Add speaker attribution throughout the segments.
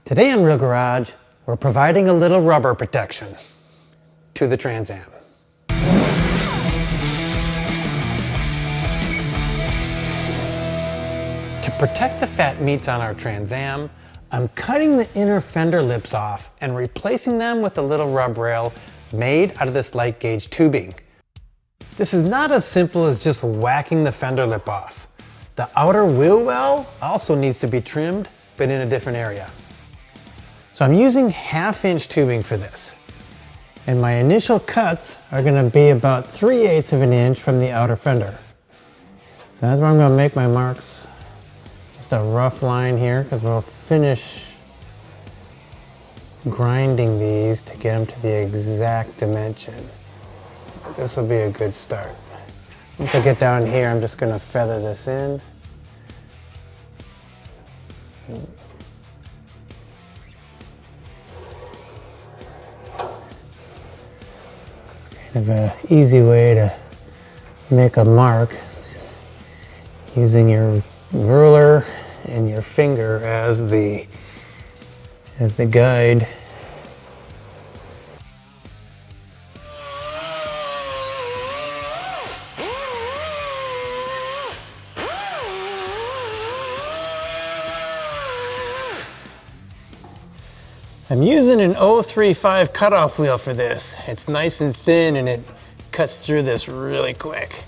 Speaker 1: Today on Real Garage, we're providing a little rubber protection to the Trans Am. To protect the fat meats on our Trans Am, I'm cutting the inner fender lips off and replacing them with a little rub rail made out of this light gauge tubing. This is not as simple as just whacking the fender lip off. The outer wheel well also needs to be trimmed, but in a different area. So I'm using 1/2" tubing for this. And my initial cuts are going to be about 3/8 of an inch from the outer fender. So that's where I'm going to make my marks. Just a rough line here because we'll finish grinding these to get them to the exact dimension. But this will be a good start. Once I get down here, I'm just going to feather this in. It's kind of an easy way to make a mark using your ruler and your finger as the guide. I'm using an 035 cutoff wheel for this. It's nice and thin and it cuts through this really quick.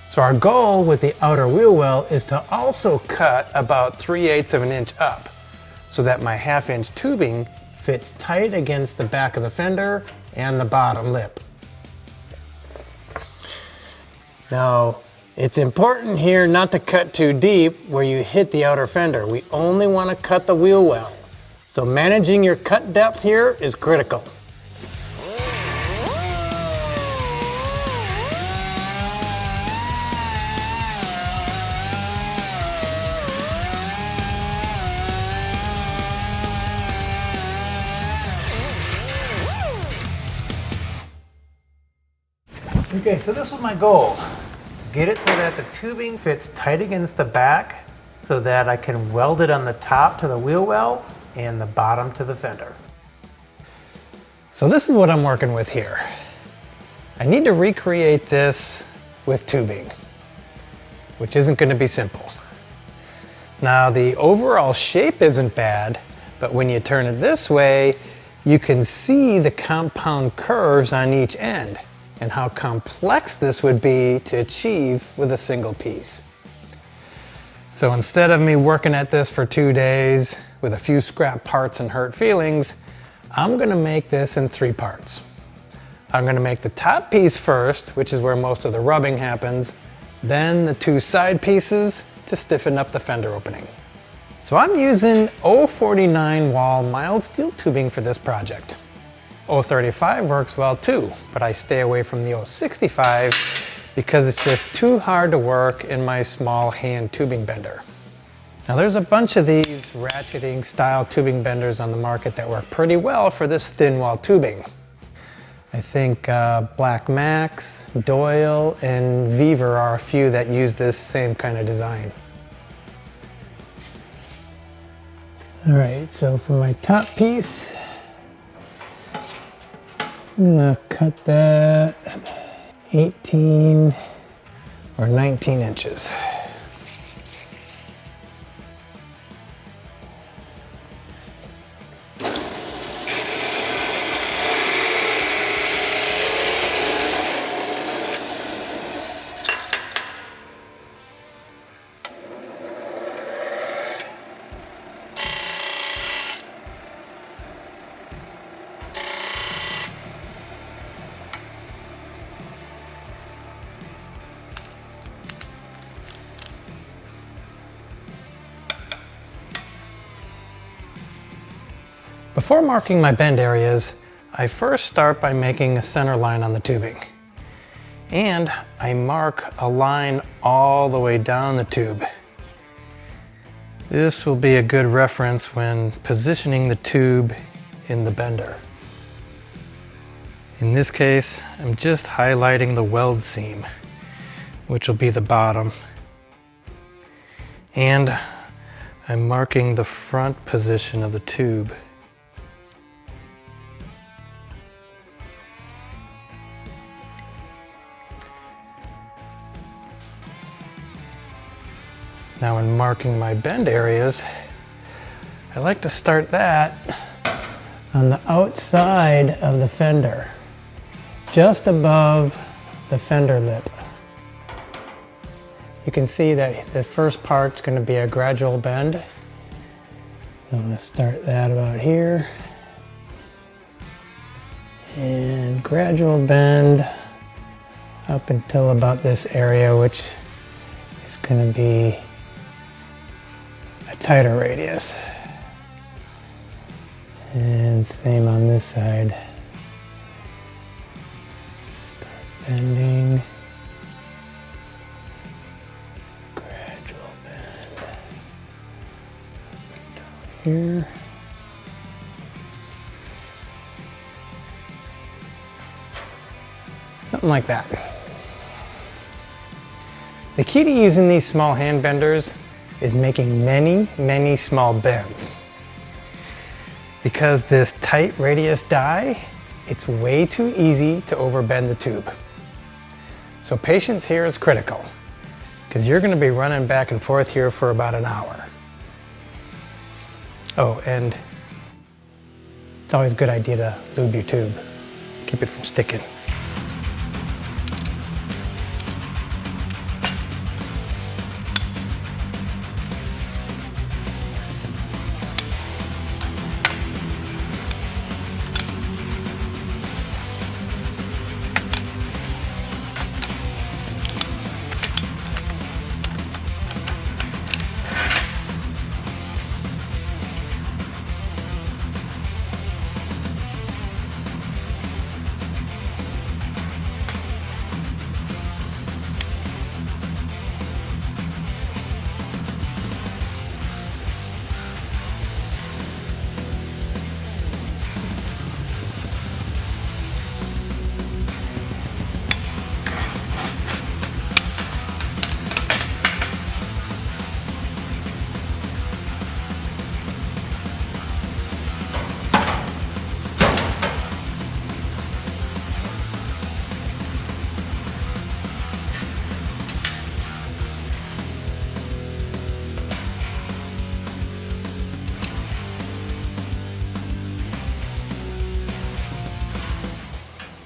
Speaker 1: So our goal with the outer wheel well is to also cut about 3/8 of an inch up so that my 1/2" tubing fits tight against the back of the fender and the bottom lip. Now, it's important here not to cut too deep where you hit the outer fender. We only want to cut the wheel well. So managing your cut depth here is critical. Okay, so this was my goal. Get it so that the tubing fits tight against the back so that I can weld it on the top to the wheel well and the bottom to the fender. So this is what I'm working with here. I need to recreate this with tubing, which isn't going to be simple. Now the overall shape isn't bad, but when you turn it this way, you can see the compound curves on each end and how complex this would be to achieve with a single piece. So instead of me working at this for 2 days with a few scrap parts and hurt feelings, I'm gonna make this in 3 parts. I'm gonna make the top piece first, which is where most of the rubbing happens, then the 2 side pieces to stiffen up the fender opening. So I'm using 049 wall mild steel tubing for this project. 035 works well too, but I stay away from the 065 because it's just too hard to work in my small hand tubing bender. Now there's a bunch of these ratcheting style tubing benders on the market that work pretty well for this thin wall tubing. I think Black Max, Doyle, and Weaver are a few that use this same kind of design. All right, so for my top piece, I'm gonna cut that 18 or 19 inches. Before marking my bend areas, I first start by making a center line on the tubing. And I mark a line all the way down the tube. This will be a good reference when positioning the tube in the bender. In this case, I'm just highlighting the weld seam, which will be the bottom. And I'm marking the front position of the tube. Now when marking my bend areas, I like to start that on the outside of the fender, just above the fender lip. You can see that the first part's going to be a gradual bend. So I'm going to start that about here. And gradual bend up until about this area, which is going to be a tighter radius. And same on this side. Start bending. Gradual bend. Here. Something like that. The key to using these small hand benders is making many small bends. Because this tight radius die, it's way too easy to overbend the tube. So patience here is critical, because you're going to be running back and forth here for about an hour. Oh, and it's always a good idea to lube your tube. Keep it from sticking.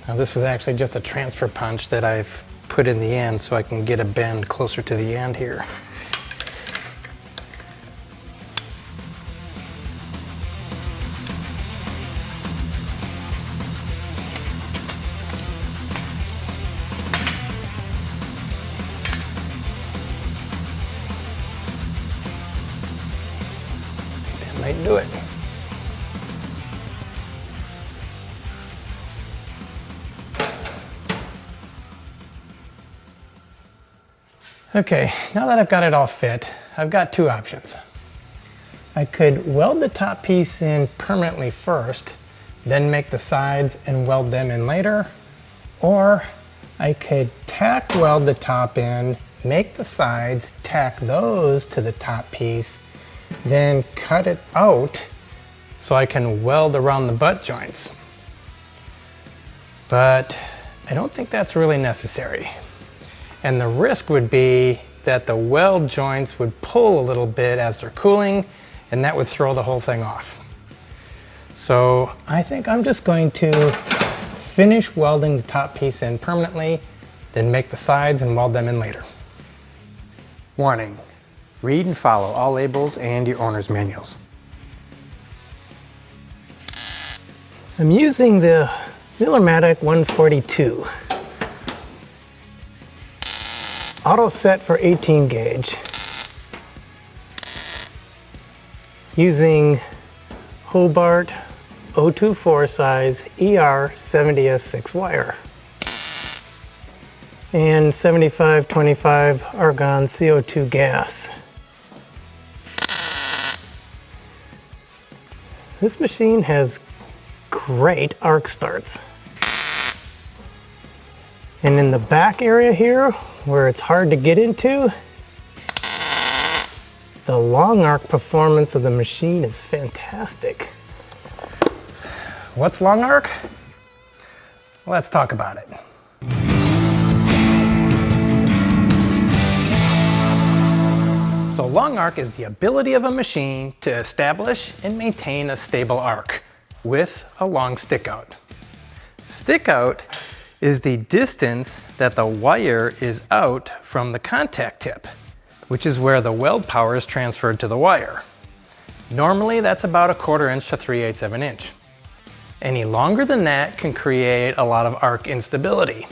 Speaker 1: Now this is actually just a transfer punch that I've put in the end so I can get a bend closer to the end here. I think that might do it. Okay, now that I've got it all fit, I've got two options. I could weld the top piece in permanently first, then make the sides and weld them in later, or I could tack weld the top in, make the sides, tack those to the top piece, then cut it out so I can weld around the butt joints. But I don't think that's really necessary. And the risk would be that the weld joints would pull a little bit as they're cooling, and that would throw the whole thing off. So I think I'm just going to finish welding the top piece in permanently, then make the sides and weld them in later. Warning: read and follow all labels and your owner's manuals. I'm using the Millermatic 142. Auto set for 18 gauge. Using Hobart 024 size ER70S6 wire and 7525 Argon CO2 gas. This machine has great arc starts. And in the back area here, where it's hard to get into, the long arc performance of the machine is fantastic. What's long arc? Let's talk about it. So long arc is the ability of a machine to establish and maintain a stable arc with a long stick out. Stick out is the distance that the wire is out from the contact tip, which is where the weld power is transferred to the wire. Normally that's about 1/4 inch to 3/8 of an inch. Any longer than that can create a lot of arc instability,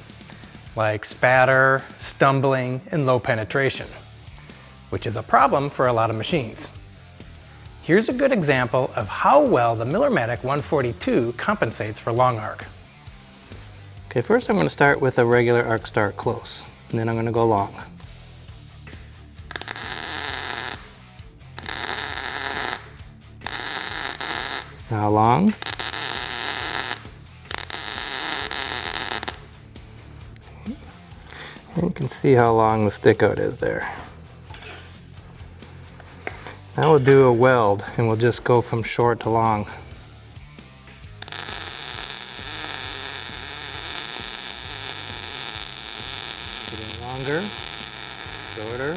Speaker 1: like spatter, stumbling, and low penetration, which is a problem for a lot of machines. Here's a good example of how well the Millermatic 142 compensates for long arc. Okay, first I'm going to start with a regular arc start close, and then I'm going to go long. Now long. And you can see how long the stick out is there. Now we'll do a weld and we'll just go from short to long. Getting longer, shorter.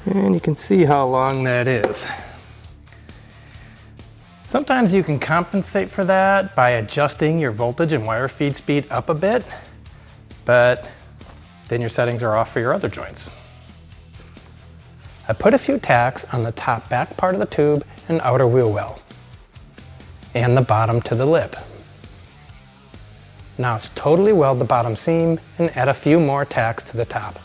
Speaker 1: And you can see how long that is. Sometimes you can compensate for that by adjusting your voltage and wire feed speed up a bit, but then your settings are off for your other joints. I put a few tacks on the top back part of the tube and outer wheel well, and the bottom to the lip. Now it's totally weld the bottom seam and add a few more tacks to the top.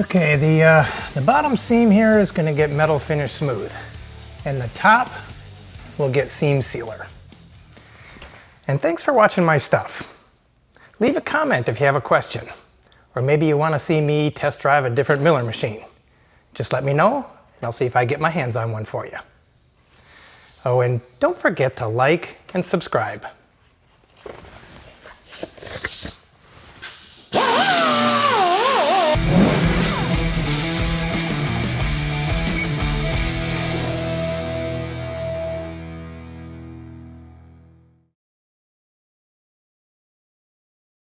Speaker 1: Okay, the bottom seam here is going to get metal finish smooth, and the top will get seam sealer. And thanks for watching my stuff. Leave a comment if you have a question, or maybe you want to see me test drive a different Miller machine. Just let me know, and I'll see if I get my hands on one for you. Oh, and don't forget to like and subscribe.